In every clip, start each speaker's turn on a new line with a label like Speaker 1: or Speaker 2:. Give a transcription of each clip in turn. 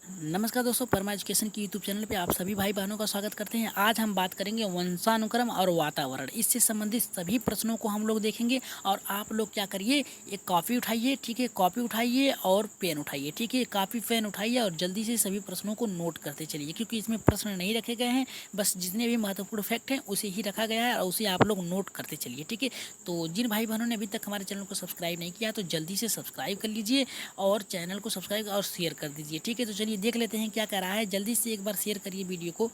Speaker 1: नमस्कार दोस्तों, परमा एजुकेशन की यूट्यूब चैनल पे आप सभी भाई बहनों का स्वागत करते हैं। आज हम बात करेंगे वंशानुक्रम और वातावरण, इससे संबंधित सभी प्रश्नों को हम लोग देखेंगे। और आप लोग क्या करिए, एक कॉपी उठाइए, ठीक है, कॉपी उठाइए और पेन उठाइए, ठीक है, कॉपी पेन उठाइए और जल्दी से सभी प्रश्नों को नोट करते चलिए, क्योंकि इसमें प्रश्न नहीं रखे गए हैं, बस जितने भी महत्वपूर्ण फैक्ट हैं उसे ही रखा गया है और उसे आप लोग नोट करते चलिए, ठीक है। तो जिन भाई बहनों ने अभी तक हमारे चैनल को सब्सक्राइब नहीं किया तो जल्दी से सब्सक्राइब कर लीजिए और चैनल को सब्सक्राइब और शेयर कर दीजिए, ठीक है। तो चलिए देख लेते हैं क्या कर रहा है। जल्दी से एक बार शेयर करिए वीडियो को,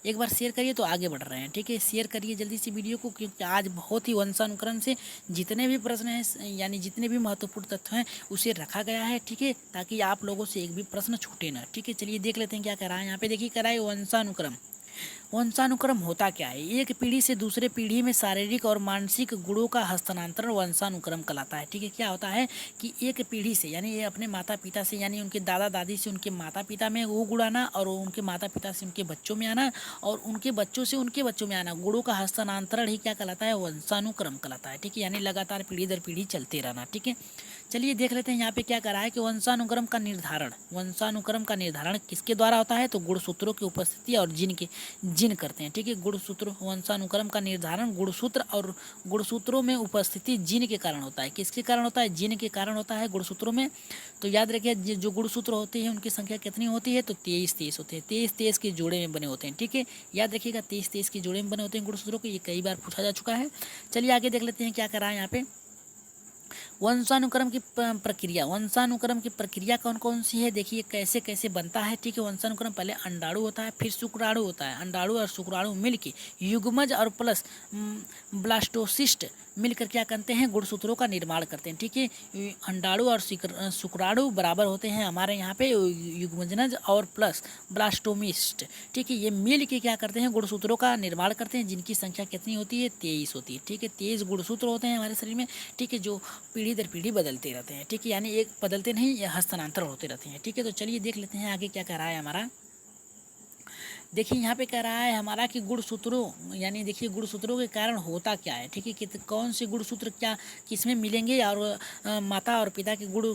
Speaker 1: एक बार शेयर करिए तो आगे बढ़ रहे हैं, ठीक है। शेयर करिए जल्दी से वीडियो को, क्योंकि आज बहुत ही वंशानुक्रम से जितने भी प्रश्न हैं यानी जितने भी महत्वपूर्ण तथ्य हैं उसे रखा गया है, ठीक है, ताकि आप लोगों से एक भी प्रश्न छूटे ना, ठीक है। चलिए देख लेते हैं क्या कर रहा है। यहाँ पे देखिए कर रहा है वंशानुक्रम। वंशानुक्रम होता क्या है? एक पीढ़ी से दूसरे पीढ़ी में शारीरिक और मानसिक गुणों का हस्तांतरण वंशानुक्रम कहलाता है, ठीक है। क्या होता है कि एक पीढ़ी से यानी ये अपने माता पिता से यानी उनके दादा दादी से उनके माता पिता में वो गुण आना, और उनके माता पिता से उनके बच्चों में आना, और उनके बच्चों से उनके बच्चों में आना, गुणों का हस्तांतरण ही क्या कहलाता है? वंशानुक्रम कहलाता है, ठीक है। यानी लगातार पीढ़ी दर पीढ़ी चलते रहना, ठीक है। चलिए देख लेते हैं यहाँ पे क्या करा है कि वंशानुक्रम का निर्धारण किसके द्वारा होता है? तो गुणसूत्रों की उपस्थिति और जिन करते हैं, ठीक है। गुणसूत्र वंशानुक्रम का निर्धारण गुणसूत्र और गुणसूत्रों में उपस्थिति जिन के कारण होता है। किसके कारण होता है? जिन के कारण होता है गुणसूत्रों में। तो याद रखिए जो गुणसूत्र होते हैं उनकी संख्या कितनी होती है? तो 23 होते हैं। 23 के जोड़े में बने होते हैं, ठीक है। याद रखिएगा 23 के जोड़े में बने होते हैं गुणसूत्रों के, ये कई बार पूछा जा चुका है। चलिए आगे देख लेते हैं क्या करा है यहाँ पे। वंशानुक्रम की प्रक्रिया कौन कौन सी है, देखिए कैसे कैसे बनता है, ठीक है। वंशानुक्रम पहले अंडाणु होता है, फिर शुक्राणु होता है। अंडाणु और शुक्राणु मिलकर युग्मज और प्लस ब्लास्टोसिस्ट मिलकर क्या करते हैं? गुणसूत्रों का निर्माण करते हैं, ठीक है। अंडाणु और शुक्राणु बराबर होते हैं हमारे यहाँ पे युग्मजनज और प्लस ब्लास्टोमिस्ट, ठीक है। ये मिल के क्या करते हैं? गुणसूत्रों का निर्माण करते हैं, जिनकी संख्या कितनी होती है? 23 होती है, ठीक है। 23 गुणसूत्र होते हैं हमारे शरीर में, ठीक है, जो पीढ़ी दर पीढ़ी बदलते रहते हैं, ठीक है। यानी एक बदलते नहीं, हस्तांतरण होते रहते हैं, ठीक है। तो चलिए देख लेते हैं आगे क्या कह रहा है हमारा। देखिए यहाँ पे कह रहा है हमारा कि गुणसूत्रों यानी देखिए गुणसूत्रों के कारण होता क्या है, ठीक है, कि कौन से गुणसूत्र क्या किसमें मिलेंगे, और माता और पिता के गुण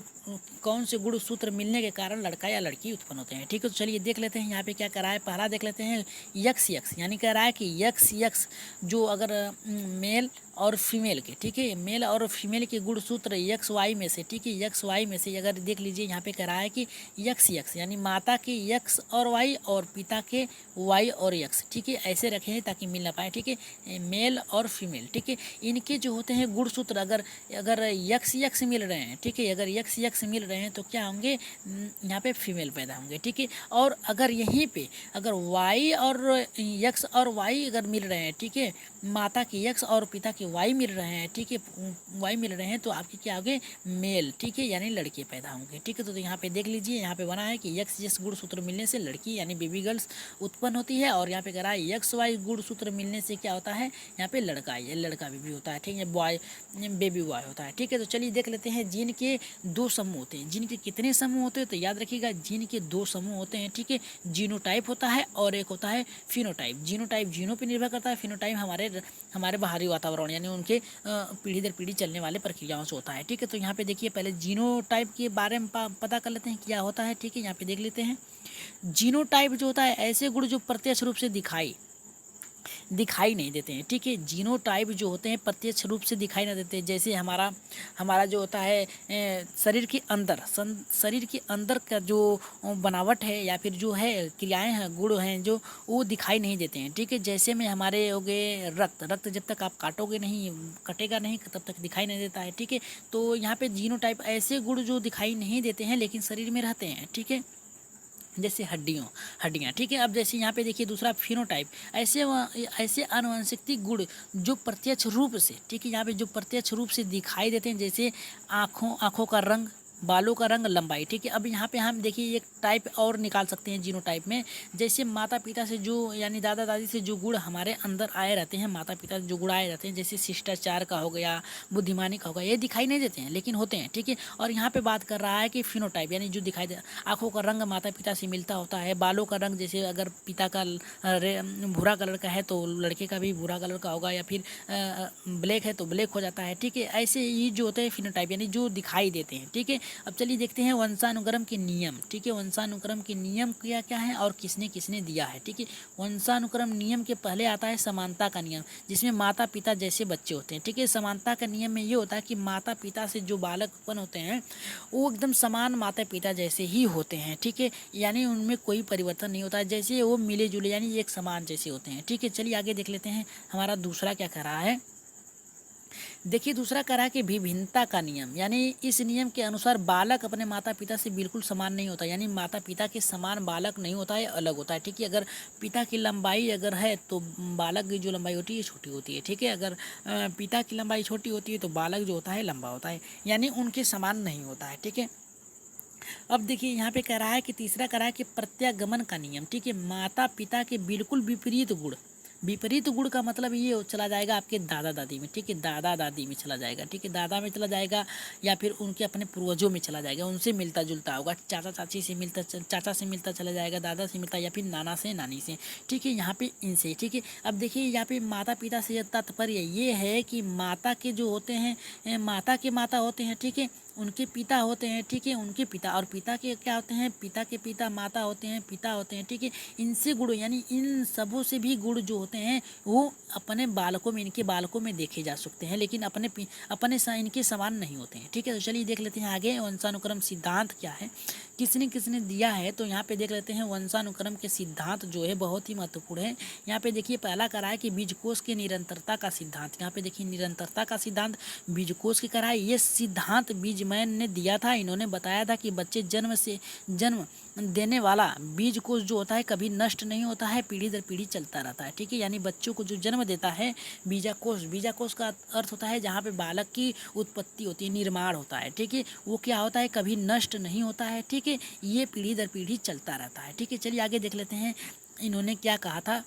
Speaker 1: कौन से गुणसूत्र मिलने के कारण लड़का या लड़की उत्पन्न होते हैं, ठीक है। तो चलिए देख लेते हैं यहाँ पे क्या कह रहा है। पहला देख लेते हैं यक्स यक्स, यानी कह रहा है कि यक्स यक्स जो अगर मेल और फीमेल के, ठीक है, मेल और फीमेल के गुणसूत्र यक्स वाई में से, ठीक है, यक्स वाई में से अगर देख लीजिए यहाँ पे कह रहा है कि यक्स यक्स यानी माता के यक्स और वाई और पिता के वाई और यक्स, ठीक है, ऐसे रखे हैं ताकि मिल ना पाए, ठीक है, मेल और फीमेल, ठीक है। इनके जो होते हैं गुणसूत्र अगर अगर यक्स यक्स मिल रहे हैं, ठीक है, अगर यक्स यक्स मिल रहे हैं तो क्या होंगे? यहाँ पे फीमेल पैदा होंगे, ठीक है। और अगर यहीं पे अगर वाई और यक्स और वाई अगर मिल रहे हैं, ठीक है, माता के यक्स और पिता के वाई मिल रहे हैं, ठीक है, वाई मिल रहे हैं, तो आपके क्या होंगे? मेल, ठीक है, यानी लड़के पैदा होंगे, ठीक है। तो यहाँ पे देख लीजिए, यहाँ पे बना है कि यक्स यक्स गुणसूत्र मिलने से लड़की यानी बेबी गर्ल्स उत्पन्न होती है, और यहाँ पे कह रहा है यक्स वाई गुणसूत्र मिलने से क्या होता है? यहाँ पे लड़का भी होता है, ठीक है, बॉय बेबी बॉय होता है, ठीक है। तो चलिए देख लेते हैं जीन के 2 समूह होते हैं। जीन के कितने समूह होते हैं? तो याद रखिएगा जीन के 2 समूह होते हैं, ठीक है। जीनोटाइप होता है और एक होता है फिनोटाइप। जीनोटाइप जीनों पर निर्भर करता है, फिनोटाइप हमारे बाहरी वातावरण यानी उनके पीढ़ी दर पीढ़ी चलने वाले प्रक्रियाओं से होता है, ठीक है। तो यहाँ पे देखिए पहले जीनोटाइप के बारे में पता कर लेते हैं क्या होता है, ठीक है। यहाँ पे देख लेते हैं जीनोटाइप जो होता है ऐसे गुण जो प्रत्यक्ष रूप से दिखाई नहीं देते हैं, ठीक है। जीनोटाइप जो होते हैं प्रत्यक्ष रूप से दिखाई नहीं देते, जैसे हमारा जो होता है शरीर के अंदर का जो बनावट है या फिर जो है क्रियाएं हैं गुण हैं जो वो दिखाई नहीं देते हैं, ठीक है। जैसे में हमारे हो गए रक्त जब तक आप कटेगा नहीं तब तक दिखाई नहीं देता है, ठीक है। तो यहाँ पे जीनोटाइप ऐसे गुण जो दिखाई नहीं देते हैं लेकिन शरीर में रहते हैं, ठीक है, जैसे हड्डियाँ, ठीक है। अब जैसे यहाँ पे देखिए दूसरा फिनोटाइप, ऐसे आनुवंशिक गुण जो प्रत्यक्ष रूप से, ठीक है, यहाँ पे जो प्रत्यक्ष रूप से दिखाई देते हैं, जैसे आँखों का रंग, बालों का रंग, लंबाई, ठीक है। अब यहाँ पे हम देखिए एक टाइप और निकाल सकते हैं जीनोटाइप में, जैसे माता पिता से जो यानी दादा दादी से जो गुण हमारे अंदर आए रहते हैं, माता पिता से जो गुण आए रहते हैं, जैसे शिष्टाचार का हो गया, बुद्धिमानी का हो गया, ये दिखाई नहीं देते हैं लेकिन होते हैं, ठीक है। और यहाँ पे बात कर रहा है कि फिनोटाइप यानी जो दिखाई दे, आँखों का रंग माता पिता से मिलता होता है, बालों का रंग जैसे अगर पिता का भूरा कलर का है तो लड़के का भी भूरा कलर का होगा, या फिर ब्लैक है तो ब्लैक हो जाता है, ठीक है। ऐसे ही जो होते हैं फिनोटाइप यानी जो दिखाई देते हैं, ठीक है। अब चलिए देखते हैं वंशानुक्रम के नियम। ठीक है, वंशानुक्रम के नियम क्या क्या है और किसने किसने दिया है। ठीक है, वंशानुक्रम नियम के पहले आता है समानता का नियम, जिसमें माता पिता जैसे बच्चे होते हैं। ठीक है, समानता का नियम में ये होता है कि माता पिता से जो बालक उत्पन्न होते हैं वो एकदम समान माता पिता जैसे ही होते हैं। ठीक है, यानी उनमें कोई परिवर्तन नहीं होता है, जैसे वो मिले जुले यानी एक समान जैसे होते हैं। ठीक है, चलिए आगे देख लेते हैं हमारा दूसरा क्या कह रहा है। देखिए दूसरा कह रहा है कि विभिन्नता का नियम, यानी इस नियम के अनुसार बालक अपने माता पिता से बिल्कुल समान नहीं होता, यानी माता पिता के समान बालक नहीं होता है, अलग होता है। ठीक है, अगर पिता की लंबाई अगर है तो बालक की जो लंबाई होती है छोटी होती है। ठीक है, अगर पिता की लंबाई छोटी होती है तो बालक जो होता है लंबा होता है, यानी उनके समान नहीं होता है। ठीक है, अब देखिए यहाँ पे कह रहा है कि तीसरा कह रहा है कि प्रत्यागमन का नियम। ठीक है, माता पिता के बिल्कुल विपरीत गुण, विपरीत गुण का मतलब ये चला जाएगा आपके दादा दादी में। ठीक है, दादा दादी में चला जाएगा। ठीक है, दादा में चला जाएगा या फिर उनके अपने पूर्वजों में चला जाएगा, उनसे मिलता जुलता होगा, चाचा चाची से मिलता, चाचा से मिलता चला जाएगा, दादा से मिलता या फिर नाना से नानी से। ठीक है, यहाँ पे इनसे। ठीक है, अब देखिए यहाँ पे माता पिता से तात्पर्य ये है कि माता के जो होते हैं माता के माता होते हैं। ठीक है, उनके पिता होते हैं। ठीक है, उनके पिता, और पिता के क्या होते हैं, पिता के पिता माता होते हैं, पिता होते हैं। ठीक है, इनसे गुण यानी इन सबों से भी गुण जो होते हैं वो अपने बालकों में, इनके बालकों में देखे जा सकते हैं, लेकिन अपने इनके समान नहीं होते हैं। ठीक है, तो चलिए देख लेते हैं आगे वंशानुक्रम सिद्धांत क्या है, किसने किसने दिया है। तो यहाँ पे देख लेते हैं वंशानुक्रम के सिद्धांत जो है बहुत ही महत्वपूर्ण है। यहाँ पे देखिए पहला करा है कि बीजकोष के निरंतरता का सिद्धांत। यहाँ पे देखिए निरंतरता का सिद्धांत बीजकोष की करा है। ये सिद्धांत बीजमैन ने दिया था। इन्होंने बताया था कि बच्चे जन्म देने वाला बीज कोष जो होता है कभी नष्ट नहीं होता है, पीढ़ी दर पीढ़ी चलता रहता है। ठीक है, यानी बच्चों को जो जन्म देता है बीजाकोष, बीजाकोष का अर्थ होता है जहाँ पे बालक की उत्पत्ति होती है, निर्माण होता है। ठीक है, वो क्या होता है, कभी नष्ट नहीं होता है। ठीक है, ये पीढ़ी दर पीढ़ी चलता रहता है। ठीक है, चलिए आगे देख लेते हैं इन्होंने क्या कहा था।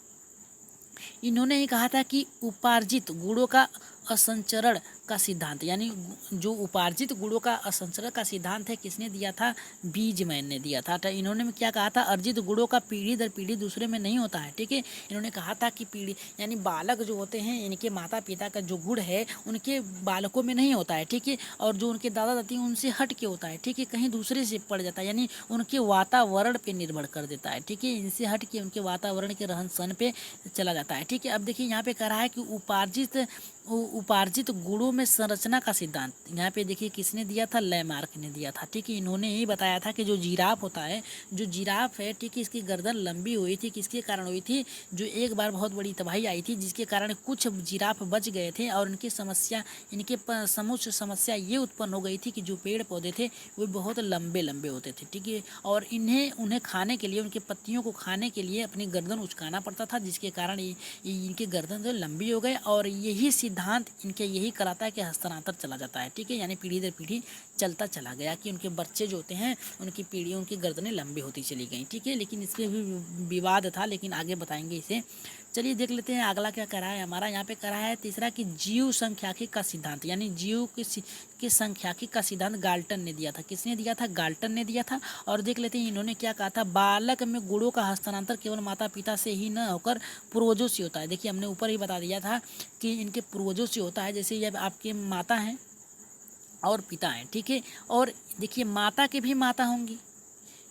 Speaker 1: इन्होंने ही कहा था कि उपार्जित गुणों का असंचरण का सिद्धांत, यानी जो उपार्जित गुणों का असंचरण का सिद्धांत है किसने दिया था, बीजमैन ने दिया था। तो इन्होंने क्या कहा था, अर्जित गुणों का पीढ़ी दर पीढ़ी दूसरे में नहीं होता है। ठीक है, इन्होंने कहा था कि पीढ़ी यानी बालक जो होते हैं इनके माता पिता का जो गुण है उनके बालकों में नहीं होता है। ठीक है, और जो उनके दादा दादी उनसे हट के होता है। ठीक है, कहीं दूसरे से पड़ जाता है, यानी उनके वातावरण पे निर्भर कर देता है। ठीक है, इनसे हट के उनके वातावरण के रहन सहन पे चला जाता है। ठीक है, अब देखिए यहाँ पे कह रहा है कि उपार्जित गुणों में संरचना का सिद्धांत। यहाँ पे देखिए किसने दिया था, लैमार्क ने दिया था। ठीक है, इन्होंने ही बताया था कि जो जिराफ होता है, जो जिराफ है, ठीक है, इसकी गर्दन लंबी हुई थी, किसके कारण हुई थी, जो एक बार बहुत बड़ी तबाही आई थी जिसके कारण कुछ जिराफ बच गए थे और इनकी समूच समस्या ये उत्पन्न हो गई थी कि जो पेड़ पौधे थे वो बहुत लंबे लंबे होते थे। ठीक है, और उन्हें खाने के लिए, उनके पत्तियों को खाने के लिए अपनी गर्दन उचकाना पड़ता था, जिसके कारण इनकी गर्दन जो लंबी हो गए, और यही सिद्धांत इनके यही कराता है कि हस्तांतर चला जाता है। ठीक है, यानी पीढ़ी दर पीढ़ी चलता चला गया कि उनके बच्चे जो होते हैं उनकी पीढ़ी, उनकी गर्दनें लंबी होती चली गई। ठीक है, लेकिन इस पर भी विवाद था, लेकिन आगे बताएंगे इसे। चलिए देख लेते हैं अगला क्या करा है हमारा। यहाँ पे करा है तीसरा कि जीव संख्याकी का सिद्धांत, यानी जीव के संख्याकी का सिद्धांत गाल्टन ने दिया था। किसने दिया था, गाल्टन ने दिया था। और देख लेते हैं इन्होंने क्या कहा था, बालक में गुणों का हस्तांतर केवल माता पिता से ही न होकर पूर्वजों से होता है। देखिए हमने ऊपर ही बता दिया था कि इनके पूर्वजों से होता है, जैसे जब आपके माता हैं और पिता हैं। ठीक है, और देखिए माता के भी माता होंगी,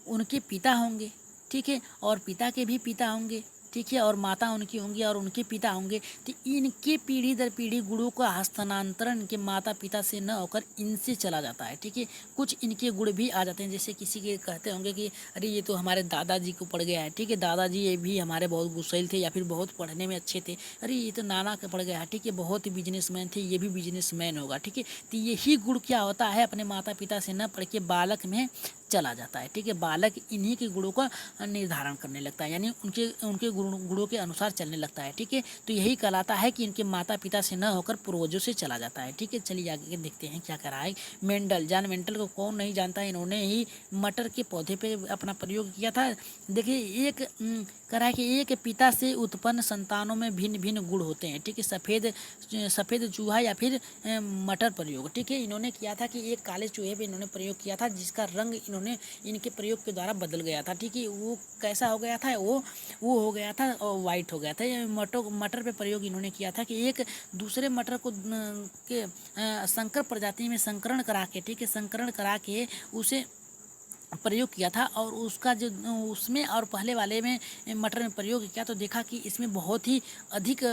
Speaker 1: उनके पिता होंगे। ठीक है, और पिता के भी पिता होंगे। ठीक है, और माता उनकी होंगी और उनके पिता होंगे। तो इनके पीढ़ी दर पीढ़ी गुणों का हस्तांतरण इनके माता पिता से न होकर इनसे चला जाता है। ठीक है, कुछ इनके गुण भी आ जाते हैं, जैसे किसी के कहते होंगे कि अरे ये तो हमारे दादाजी को पड़ गया है। ठीक है, दादाजी ये भी हमारे बहुत गुस्सैल थे या फिर बहुत पढ़ने में अच्छे थे। अरे ये तो नाना का पड़ गया है। ठीक है, बहुत ही बिजनेसमैन थे, ये भी बिजनेसमैन होगा। ठीक है, तो यही गुण क्या होता है, अपने माता पिता से न पढ़ के बालक में चला जाता है। ठीक है, बालक इन्हीं के गुणों का निर्धारण करने लगता है, यानी उनके गुणों के अनुसार चलने लगता है। ठीक है, तो यही कहलाता है कि इनके माता पिता से न होकर पूर्वजों से चला जाता है। ठीक है, चलिए आगे देखते हैं क्या करा है मेंडल। जॉन मेंडल को कौन नहीं जानता है, इन्होंने ही मटर के पौधे पे अपना प्रयोग किया था। देखिए एक करा है कि एक पिता से उत्पन्न संतानों में भिन्न भिन्न गुण होते हैं। ठीक है, सफ़ेद चूहा या फिर मटर प्रयोग। ठीक है, इन्होंने किया था कि एक काले चूहे पे इन्होंने प्रयोग किया था जिसका रंग इन्होंने इनके प्रयोग के द्वारा बदल गया था। ठीक है, वो कैसा हो गया था, वो हो गया था और वाइट हो गया था। ये मटर पे प्रयोग इन्होंने किया था कि एक दूसरे मटर को के संकर प्रजाति में संकरण करा के, ठीक है, संकरण करा के उसे प्रयोग किया था और उसका जो उसमें और पहले वाले में मटर में प्रयोग किया तो देखा कि इसमें बहुत ही अधिक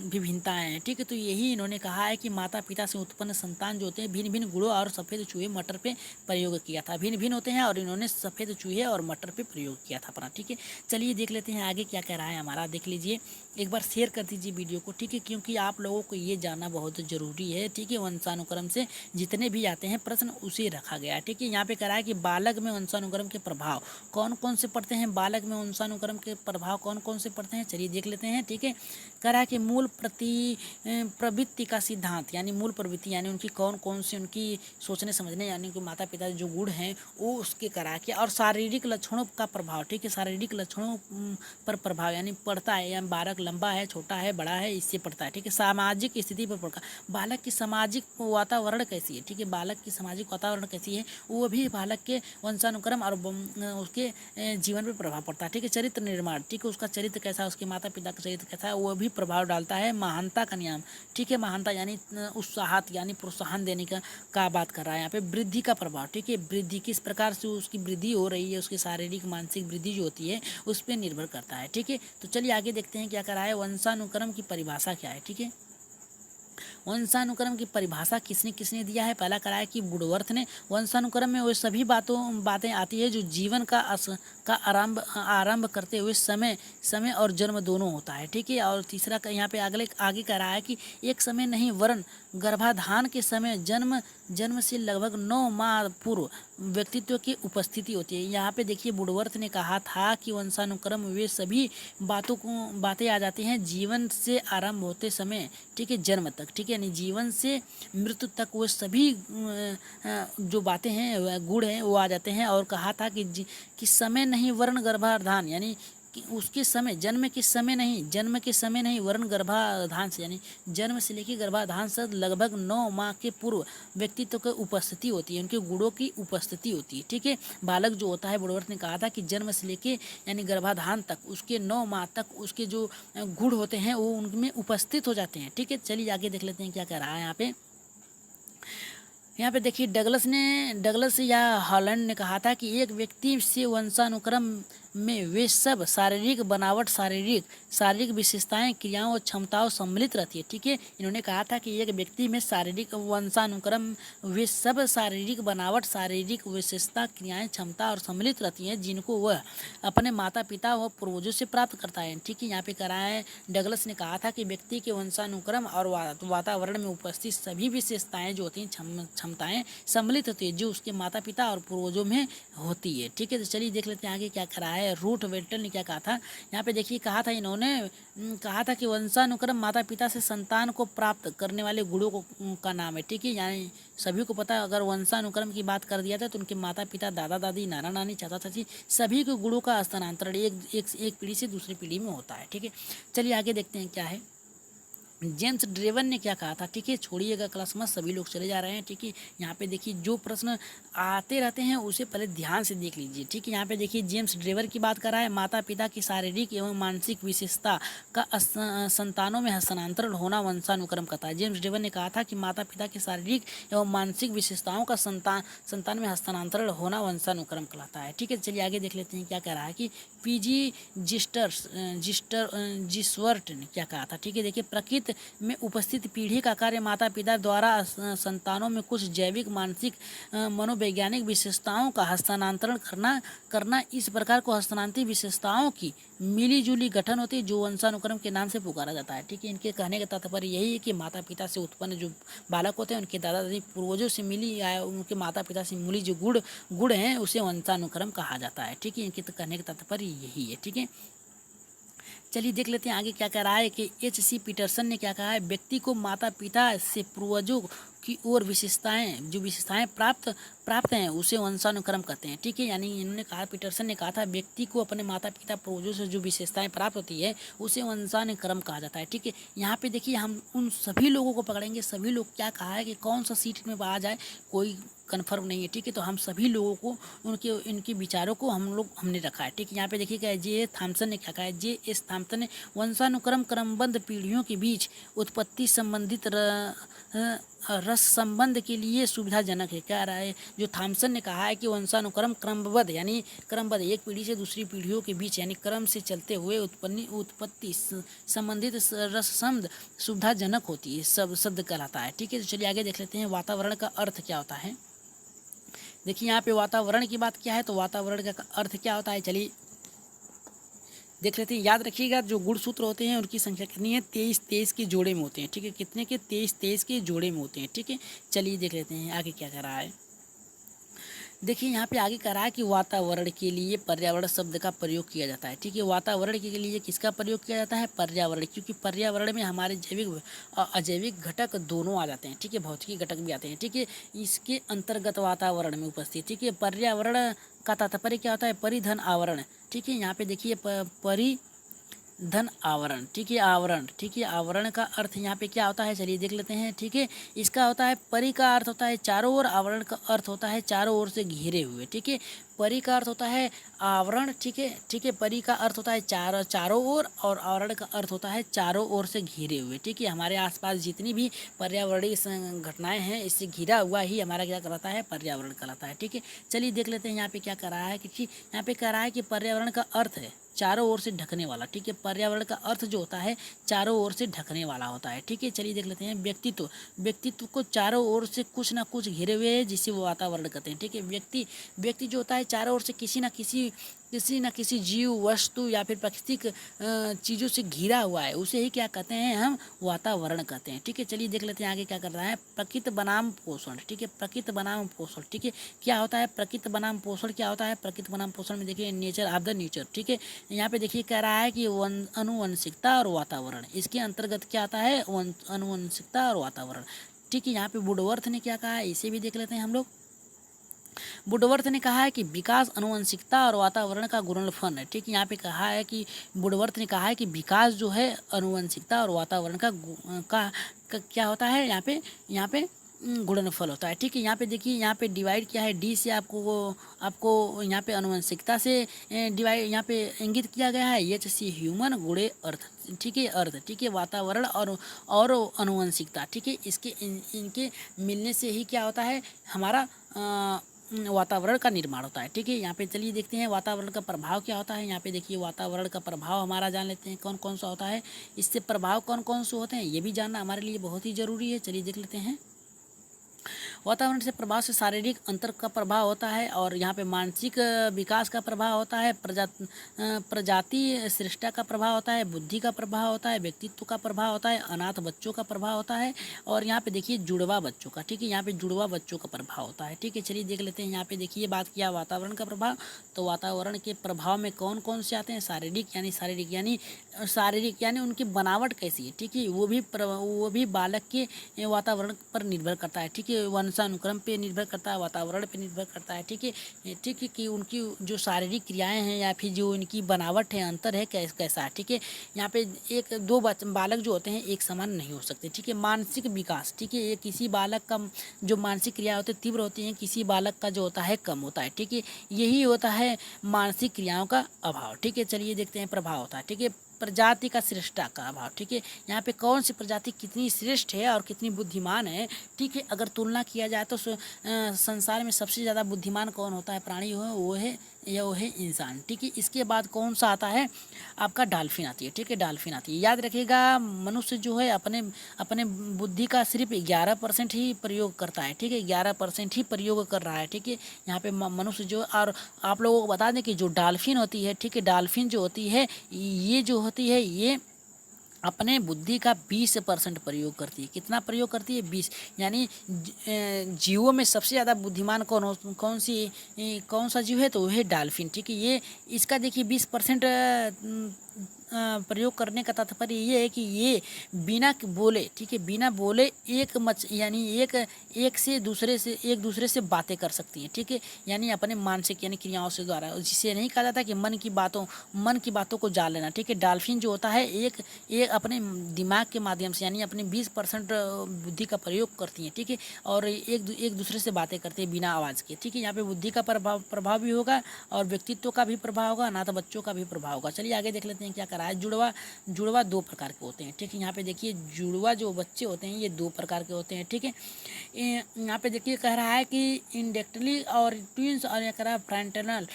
Speaker 1: विभिन्नताएं हैं। ठीक है, तो यही इन्होंने कहा है कि माता पिता से उत्पन्न संतान जो होते हैं भिन्न भिन्न गुणों और सफ़ेद चूहे मटर पे प्रयोग किया था, भिन्न भिन्न होते हैं और इन्होंने सफ़ेद चूहे और मटर पे प्रयोग किया था अपना। ठीक है, चलिए देख लेते हैं आगे क्या कह रहा है हमारा, देख लीजिए, एक बार शेयर कर दीजिए वीडियो को। ठीक है, क्योंकि आप लोगों को ये जानना बहुत ज़रूरी है। ठीक है, वंशानुक्रम से जितने भी आते हैं प्रश्न उसे रखा गया है। ठीक है, यहाँ पे कह रहा है कि बालक में वंशानुक्रम के प्रभाव कौन कौन से पड़ते हैं, बालक में वंशानुक्रम के प्रभाव कौन कौन से पड़ते हैं, चलिए देख लेते हैं। ठीक है, कह रहा है कि मूल प्रवृत्ति का सिद्धांत, यानी मूल प्रवृत्ति यानी उनकी कौन कौन सी उनकी सोचने समझने यानी कि माता पिता जो गुण हैं वो उसके करा के, और शारीरिक लक्षणों का प्रभाव। ठीक है, शारीरिक लक्षणों पर प्रभाव यानी पड़ता है, या बालक लंबा है, छोटा है, बड़ा है, इससे पड़ता है। ठीक है, सामाजिक स्थिति पर पड़ता है, बालक की सामाजिक वातावरण कैसी है। ठीक है, बालक की सामाजिक वातावरण कैसी है वो भी बालक के वंशानुक्रम और उसके जीवन पर प्रभाव पड़ता है। ठीक है, चरित्र निर्माण, ठीक है, उसका चरित्र कैसा है, उसके माता पिता का चरित्र कैसा है वो भी प्रभाव डालता है। महानता का नियम, ठीक है, महानता यानी उत्साहत यानी प्रोत्साहन देने का बात कर रहा है यहाँ पे। वृद्धि का प्रभाव, ठीक है, वृद्धि किस प्रकार से उसकी वृद्धि हो रही है, उसकी शारीरिक मानसिक वृद्धि जो होती है उस पर निर्भर करता है। ठीक है, तो चलिए आगे देखते हैं क्या कर रहा है, वंशानुक्रम की परिभाषा क्या है। ठीक है, वंशानुक्रम की परिभाषा किसने किसने दिया है, पहला करा है कि वुडवर्थ ने। वंशानुक्रम में वो सभी बातें आती है जो जीवन का आरंभ करते हुए समय और जन्म दोनों होता है। ठीक है, और तीसरा यहाँ पे आगे कह रहा है कि एक समय नहीं वरन गर्भाधान के समय जन्म से लगभग 9 माह पूर्व व्यक्तित्व की उपस्थिति होती है। यहाँ पे देखिए वुडवर्थ ने कहा था कि वंशानुक्रम वे सभी बातें आ जाती हैं जीवन से आरंभ होते समय, ठीक है, जन्म तक। ठीक है, यानी जीवन से मृत्यु तक वो सभी जो बातें हैं गुण हैं वो आ जाते हैं। और कहा था कि समय नहीं वर्ण गर्भाधान यानी कि उसके समय जन्म के समय नहीं वर्ण गर्भाधान से यानी जन्म से लेकर गर्भाधान से लगभग 9 माह के पूर्व व्यक्तित्व की उपस्थिति होती है, उनके गुणों की उपस्थिति होती है। ठीक है, बालक जो होता है वुडवर्थ ने कहा था कि जन्म से लेके यानी गर्भाधान तक उसके 9 माह तक उसके जो गुण होते हैं वो उनमें उपस्थित हो जाते हैं। ठीक है, चलिए आगे देख लेते हैं क्या कह रहा है यहाँ पे देखिए डगलस या हॉलैंड ने कहा था कि एक व्यक्ति से वंशानुक्रम में वे सब शारीरिक बनावट शारीरिक विशेषताएं क्रियाओं और क्षमताओं सम्मिलित रहती है। ठीक है, इन्होंने कहा था कि एक व्यक्ति में शारीरिक वंशानुक्रम वे सब शारीरिक बनावट शारीरिक विशेषता क्रियाएं क्षमता और सम्मिलित रहती हैं जिनको वह अपने माता पिता व पूर्वजों से प्राप्त करता है। ठीक है, यहाँ पे कह रहा है डगलस ने कहा था कि व्यक्ति के वंशानुक्रम और वातावरण में उपस्थित सभी विशेषताएं जो होती हैं क्षमताएं सम्मिलित होती है जो उसके माता पिता और पूर्वजों में होती है। ठीक है, तो चलिए देख लेते हैं आगे क्या कह रहा है। रूट वेल्टन ने क्या कहा था, यहाँ पे देखिए इन्होंने कहा था कि वंशानुक्रम माता पिता से संतान को प्राप्त करने वाले गुणों का नाम है। ठीक है, यानी सभी को पता है अगर वंशानुक्रम की बात कर दिया था तो उनके माता पिता दादा दादी नाना नानी चाचा चाची सभी के गुणों का हस्तांतरण एक पीढ़ी से दूसरी पीढ़ी में होता है। ठीक है, चलिए आगे देखते हैं क्या है। जेम्स ड्रेवन ने क्या कहा था। ठीक है, छोड़िएगा क्लास में सभी लोग चले जा रहे हैं। ठीक है, यहाँ पे देखिए जो प्रश्न आते रहते हैं उसे पहले ध्यान से देख लीजिए। ठीक है, यहाँ पे देखिए जेम्स ड्रेवर की बात कर रहा है, माता पिता की शारीरिक एवं मानसिक विशेषता का संतानों में हस्तांतरण होना वंशानुक्रम कहता है। जेम्स ड्रेवर ने कहा था कि माता पिता की शारीरिक एवं मानसिक विशेषताओं का संतान में हस्तांतरण होना वंशानुक्रम कहलाता है। ठीक है, चलिए आगे देख लेते हैं क्या कह रहा है कि पीजी जिस्वर्ट ने क्या कहा था। ठीक है, देखिए प्रकृति में उपस्थित पीढ़ी का कार्य माता पिता द्वारा संतानों में कुछ जैविक मानसिक मनोवैज्ञानिक विशेषताओं का हस्तांतरण करना इस प्रकार को हस्तांतरित विशेषताओं की मिली जुली गठन होती है जो वंशानुक्रम के नाम से पुकारा जाता है। ठीक है, इनके कहने का तात्पर्य यही है कि माता पिता से उत्पन्न जो बालक होते हैं उनके दादा दादी पूर्वजों से मिली या उनके माता पिता से मिली जो गुण हैं उसे वंशानुक्रम कहा जाता है। ठीक है, इनके कहने का तात्पर्य यही है। ठीक है, चलिए देख लेते हैं आगे क्या कह रहा है कि H.C. पीटरसन ने क्या कहा है, व्यक्ति को माता पिता से पूर्वजों की ओर जो विशेषताएं प्राप्त हैं उसे वंशानुक्रम कहते हैं। ठीक है, यानी इन्होंने कहा, पीटरसन ने कहा था, व्यक्ति को अपने माता पिता पूर्वजों से जो विशेषताएं प्राप्त होती है उसे वंशानुक्रम कहा जाता है। ठीक है, यहाँ पे देखिए हम उन सभी लोगों को पकड़ेंगे, सभी लोग क्या कहा है कि कौन सा सीट में आ जाए कोई कन्फर्म नहीं है। ठीक है, तो हम सभी लोगों को इनके विचारों को हमने रखा है। ठीक है, यहाँ पे देखिएगा जे थॉमसन ने क्या कहा है, जे एस थॉमसन ने वंशानुक्रम क्रमबद्ध पीढ़ियों के बीच उत्पत्ति संबंधित रस संबंध के लिए सुविधाजनक है। क्या रहा है, जो थॉमसन ने कहा है कि वंशानुक्रम क्रमबद्ध यानी क्रमबद्ध एक पीढ़ी से दूसरी पीढ़ियों के बीच यानी क्रम से चलते हुए उत्पत्ति संबंधित रस संबंध सुविधाजनक होती है, सब शब्द कहलाता है। ठीक है, तो चलिए आगे देख लेते हैं वातावरण का अर्थ क्या होता है। देखिए यहाँ पे वातावरण की बात क्या है, तो वातावरण का अर्थ क्या होता है, चलिए देख लेते हैं। याद रखिएगा जो गुणसूत्र होते हैं उनकी संख्या कितनी है, 23 के जोड़े में होते हैं। ठीक है, कितने के, 23 के जोड़े में होते हैं। ठीक है, चलिए देख लेते हैं आगे क्या कह रहा है। देखिए यहाँ पे आगे कह रहा है कि वातावरण के लिए पर्यावरण शब्द का प्रयोग किया जाता है। ठीक है, वातावरण के लिए किसका प्रयोग किया जाता है, पर्यावरण, क्योंकि पर्यावरण में हमारे जैविक और अजैविक घटक दोनों आ जाते हैं। ठीक है, भौतिकी घटक भी आते हैं। ठीक है, इसके अंतर्गत वातावरण में उपस्थित। ठीक है, पर्यावरण का तात्पर्य क्या होता है, परिधन आवरण। ठीक है, यहाँ पे देखिए परिधन आवरण। ठीक है, आवरण। ठीक है, आवरण का अर्थ यहाँ पे क्या होता है, चलिए देख लेते हैं। ठीक है, इसका होता है, परि का अर्थ होता है चारों ओर, आवरण का अर्थ होता है चारों ओर से घिरे हुए। ठीक है, परि का अर्थ होता है आवरण। ठीक है, ठीक है, परि का अर्थ होता है चारों ओर और आवरण का अर्थ होता है चारों ओर से घिरे हुए। ठीक है, हमारे आसपास जितनी भी पर्यावरणीय घटनाएं हैं इससे घिरा हुआ ही हमारा क्या कहलाता है, पर्यावरण कहलाता है। ठीक है, चलिए देख लेते हैं यहाँ पे क्या कर रहा है कि यहाँ पे कह रहा है कि पर्यावरण का अर्थ है चारों ओर से ढकने वाला। ठीक है, पर्यावरण का अर्थ जो होता है चारों ओर से ढकने वाला होता है। ठीक है, चलिए देख लेते हैं व्यक्तित्व को चारों ओर से कुछ ना कुछ घिरे हुए है जिसे वो वातावरण कहते हैं। ठीक है, व्यक्ति जो होता है चारों ओर से किसी न किसी जीव, वस्तु या फिर प्राकृतिक चीज़ों से घिरा हुआ है, उसे ही क्या कहते हैं, हम वातावरण कहते हैं। ठीक है, चलिए देख लेते हैं आगे क्या कर रहा है, प्रकृति बनाम पोषण। ठीक है, प्रकृति बनाम पोषण। ठीक है, क्या होता है प्रकृति बनाम पोषण, क्या होता है प्रकृति बनाम पोषण में देखिए नेचर ऑफ द नेचर। ठीक है, यहाँ पे देखिए कह रहा है कि अनुवंशिकता और वातावरण, इसके अंतर्गत क्या आता है, अनुवंशिकता और वातावरण। ठीक है, यहाँ पे वुडवर्थ ने क्या कहा है, इसे भी देख लेते हैं हम लोग। वुडवर्थ ने कहा है कि विकास अनुवंशिकता और वातावरण का गुणनफल है। ठीक है, यहाँ पे कहा है कि वुडवर्थ ने कहा है कि विकास जो है अनुवंशिकता और वातावरण का क्या होता है, यहाँ पे गुणनफल होता है। ठीक है, यहाँ पे देखिए यहाँ पे डिवाइड क्या है, डी से आपको यहाँ पे अनुवंशिकता से डिवाइड यहाँ पे इंगित किया गया है, एच सी ह्यूमन गुणे अर्थ। ठीक है, अर्थ। ठीक है, वातावरण और अनुवंशिकता। ठीक है, इनके मिलने से ही क्या होता है, हमारा वातावरण का निर्माण होता है। ठीक है, यहाँ पे चलिए देखते हैं वातावरण का प्रभाव क्या होता है। यहाँ पे देखिए वातावरण का प्रभाव हमारा जान लेते हैं कौन कौन सा होता है, इससे प्रभाव कौन कौन से होते हैं ये भी जानना हमारे लिए बहुत ही ज़रूरी है। चलिए देख लेते हैं। वातावरण से प्रभाव से शारीरिक अंतर का प्रभाव होता है और यहाँ पे मानसिक विकास का प्रभाव होता है, प्रजाति सृष्टा का प्रभाव होता है, बुद्धि का प्रभाव होता है, व्यक्तित्व का प्रभाव होता है, अनाथ बच्चों का प्रभाव होता है और यहाँ पे देखिए जुड़वा बच्चों का। ठीक है, यहाँ पे जुड़वा बच्चों का प्रभाव होता है। ठीक है, चलिए देख लेते हैं। यहाँ पे देखिए बात किया वातावरण का प्रभाव, तो वातावरण के प्रभाव में कौन कौन से आते हैं, शारीरिक यानी उनकी बनावट कैसी है। ठीक है, वो भी बालक के वातावरण पर निर्भर करता है। ठीक है, वंशानुक्रम पे निर्भर करता है, वातावरण पे निर्भर करता है। ठीक है कि उनकी जो शारीरिक क्रियाएं हैं या फिर जो उनकी बनावट है, अंतर है कैसा है। ठीक है, यहाँ पे दो बालक जो होते हैं एक समान नहीं हो सकते। ठीक है, मानसिक विकास। ठीक है, ये किसी बालक का जो मानसिक क्रिया होती है तीव्र होती हैं, किसी बालक का जो होता है कम होता है। ठीक है, यही होता है मानसिक क्रियाओं का अभाव। ठीक है, चलिए देखते हैं प्रभाव होता है। ठीक है, प्रजाति का श्रेष्ठता का अभाव। ठीक है, यहाँ पे कौन सी प्रजाति कितनी श्रेष्ठ है और कितनी बुद्धिमान है। ठीक है, अगर तुलना किया जाए तो संसार में सबसे ज़्यादा बुद्धिमान कौन होता है प्राणी वो है इंसान। ठीक है, इसके बाद कौन सा आता है, आपका डॉल्फिन आती है। ठीक है, डॉल्फिन आती है। याद रखिएगा मनुष्य जो है अपने बुद्धि का सिर्फ 11% ही प्रयोग करता है। ठीक है, 11% ही प्रयोग कर रहा है। ठीक है, यहाँ पे मनुष्य जो, और आप लोगों को बता दें कि जो डॉल्फिन होती है, ठीक है, डॉल्फिन जो होती है ये अपने बुद्धि का 20% प्रयोग करती है। कितना प्रयोग करती है, 20। यानी जीवों में सबसे ज़्यादा बुद्धिमान कौन सा जीव है, तो वह है डॉल्फिन। ठीक है, ये इसका देखिए 20% प्रयोग करने का तात्पर्य ये है कि ये बिना बोले, ठीक है, बिना बोले यानी एक दूसरे से बातें कर सकती हैं, ठीक है, यानी अपने मानसिक यानी क्रियाओं से द्वारा, जिसे नहीं कहा जाता कि मन की बातों को जान लेना, ठीक है। डॉल्फिन जो होता है एक अपने दिमाग के माध्यम से यानी अपने 20% बुद्धि का प्रयोग करती हैं, ठीक है, और एक दूसरे से बातें करती है बिना आवाज़ के, ठीक है। यहाँ पे बुद्धि का प्रभाव भी होगा और व्यक्तित्व का भी प्रभाव होगा, ना तो बच्चों का भी प्रभाव होगा। चलिए आगे देख लेते हैं क्या करा है। जुड़वा 2 प्रकार के होते हैं, ठीक है। यहाँ पे देखिए जुड़वा जो बच्चे होते हैं ये 2 प्रकार के होते हैं, ठीक है। यहाँ पे देखिए कह रहा है कि इंडेक्टली और ट्विंस और यह कह रहा है फ्रंटनल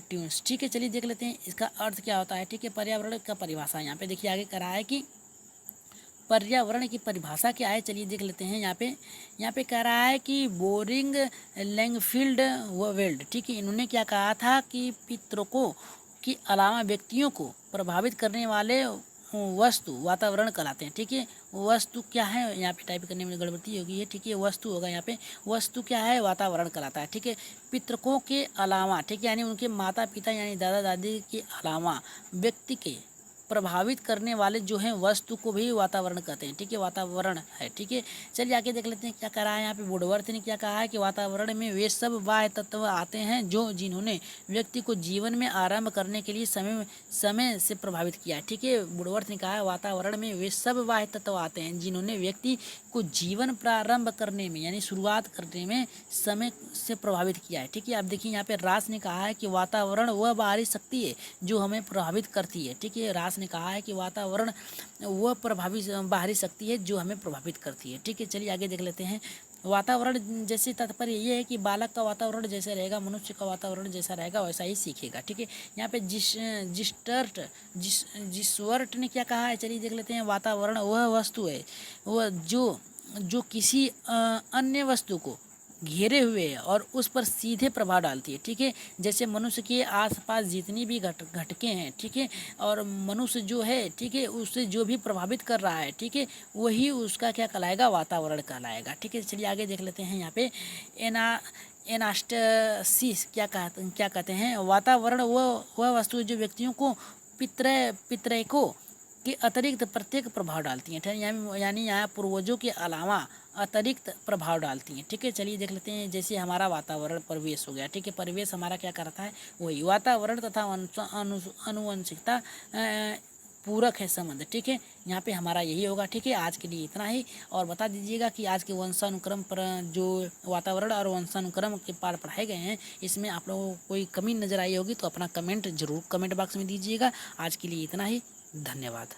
Speaker 1: ट्विंस, ठीक है। चलिए देख लेते हैं इसका अर्थ क्या होता है, ठीक है। पर्यावरण का परिभाषा यहाँ पे देखिए आगे कह रहा है कि पर्यावरण की परिभाषा क्या है, चलिए देख लेते हैं। यहाँ पे कह रहा है कि बोरिंग लैंगफील्ड व वेल्ड, ठीक है, इन्होंने क्या कहा था कि पितृकों के अलावा व्यक्तियों को प्रभावित करने वाले वस्तु वातावरण कहलाते हैं, ठीक है। वस्तु क्या है, यहाँ पे टाइप करने में गड़बड़ी होगी है, ठीक है, वस्तु होगा यहाँ पे। वस्तु क्या है, वातावरण कहलाता है, ठीक है। पितृकों के अलावा, ठीक है, यानी उनके माता पिता यानी दादा दादी के अलावा व्यक्ति के प्रभावित करने वाले जो हैं वस्तु को भी वातावरण कहते हैं, ठीक है, वातावरण है, ठीक है। चलिए आगे देख लेते हैं क्या कह रहा है यहाँ पे। वुडवर्थ ने क्या कहा है कि वातावरण में वे सब बाह्य तत्व आते हैं जिन्होंने व्यक्ति को जीवन में आरंभ करने के लिए समय से प्रभावित किया है, ठीक है। वुडवर्थ ने कहा है वातावरण में वे सब बाह्य तत्व आते हैं जिन्होंने व्यक्ति को जीवन प्रारंभ करने में यानी शुरुआत करने में समय से प्रभावित किया है, ठीक है। अब देखिए यहाँ पे रास ने कहा है कि वातावरण वह बाहरी शक्ति है जो हमें प्रभावित करती है, ठीक है। रास ने कहा है कि वातावरण वह बाहरी शक्ति है जो हमें प्रभावित करती है, ठीक है। चलिए आगे देख लेते हैं। वातावरण जैसे तात्पर्य ये है कि बालक का वातावरण जैसा रहेगा, मनुष्य का वातावरण जैसा रहेगा वैसा ही सीखेगा, ठीक है। यहाँ पे जिसवर्ट ने क्या कहा है, चलिए देख लेते हैं। वातावरण वह वस्तु है वह जो किसी अन्य वस्तु को घेरे हुए है और उस पर सीधे प्रभाव डालती है, ठीक है। जैसे मनुष्य के आसपास जितनी भी घटकें हैं, ठीक है, और मनुष्य जो है, ठीक है, उससे जो भी प्रभावित कर रहा है, ठीक है, वही उसका क्या कहलाएगा, वातावरण कहलाएगा, ठीक है। चलिए आगे देख लेते हैं। यहाँ पे एनास्टेसिस क्या कहते हैं। वातावरण वह वस्तु जो व्यक्तियों को पितृकों के अतिरिक्त प्रत्येक प्रभाव डालती हैं, यानी यहाँ पूर्वजों के अलावा अतिरिक्त प्रभाव डालती हैं, ठीक है। चलिए देख लेते हैं। जैसे हमारा वातावरण परिवेश हो गया, ठीक है, परिवेश हमारा क्या करता है, वही वातावरण तथा अनुवंशिकता पूरक है संबंध, ठीक है। यहाँ पे हमारा यही होगा, ठीक है। आज के लिए इतना ही, और बता दीजिएगा कि आज के वंशानुक्रम पर जो वातावरण और वंशानुक्रम के पाठ पढ़ाए गए हैं इसमें आप लोगों को कोई कमी नज़र आई होगी तो अपना कमेंट जरूर कमेंट बॉक्स में दीजिएगा। आज के लिए इतना ही, धन्यवाद।